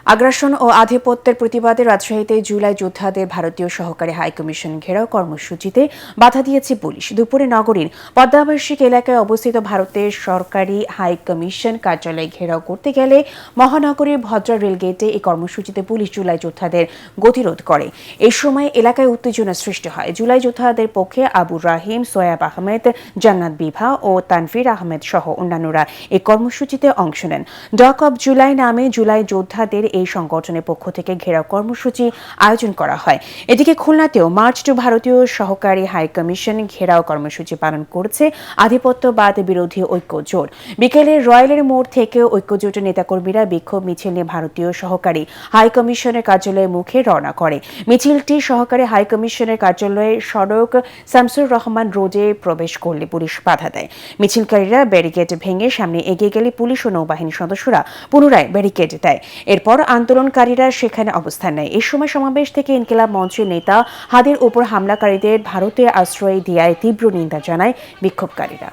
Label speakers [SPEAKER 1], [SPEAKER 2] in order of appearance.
[SPEAKER 1] আগ্রাসন ও আধিপত্যের প্রতিবাদে রাজশাহীতে জুলাই যোদ্ধাদের ভারতীয় সহকারী হাইকমিশন ঘেরাও কর্মসূচিতে বাধা দিয়েছে পুলিশ। দুপুরে নগরীর পদ্মাবার্ষিক এলাকায় অবস্থিত ভারতের সরকারি হাইকমিশন কার্যালয় ঘেরাও করতে গেলে মহানগরীর ভদ্রা রেলগেটে এই কর্মসূচিতে পুলিশ জুলাই যোদ্ধাদের গতিরোধ করে। এই সময় এলাকায় উত্তেজনা সৃষ্টি হয়। জুলাই যোদ্ধাদের পক্ষে আবু রাহিম, সোয়াব আহমেদ, জান্নাত বিভা ও তানভীর আহমেদ সহ অন্যান্যরা এই কর্মসূচিতে অংশ নেন। ডক অব জুলাই নামে জুলাই যোদ্ধাদের এই সংগঠনের পক্ষ থেকে ঘেরাও কর্মসূচি আয়োজন করা হয়। এদিকে খুলনাতেও মার্চ টু ভারতীয় সহকারী হাইকমিশন ঘেরাও কর্মসূচি পালন করছে আধিপত্যবাদ বিরোধী ঐক্য জোট। বিকেলে রয়্যালের মোড় থেকে ঐক্য জোটের নেতাকর্মীরা বিক্ষোভ মিছিল নিয়ে ভারতীয় সহকারী হাইকমিশনের কার্যালয়ের মুখে রওনা করে। মিছিলটি সহকারী হাইকমিশনের কার্যালয়ে সড়ক শামসুর রহমান রোডে প্রবেশ করলে পুলিশ বাধা দেয়। মিছিলকারীরা ব্যারিকেড ভেঙে সামনে এগিয়ে গেলে পুলিশ ও নৌবাহিনীর সদস্যরা পুনরায় ব্যারিকেড দেয়। এরপর আন্দোলনকারীরা সেখানে অবস্থান নেয়। এই সময় সমাবেশ থেকে ইনকিলাব মঞ্চের নেতা হাদির উপর হামলাকারীদের ভারতে আশ্রয় দেওয়ায় তীব্র নিন্দা জানায় বিক্ষোভকারীরা।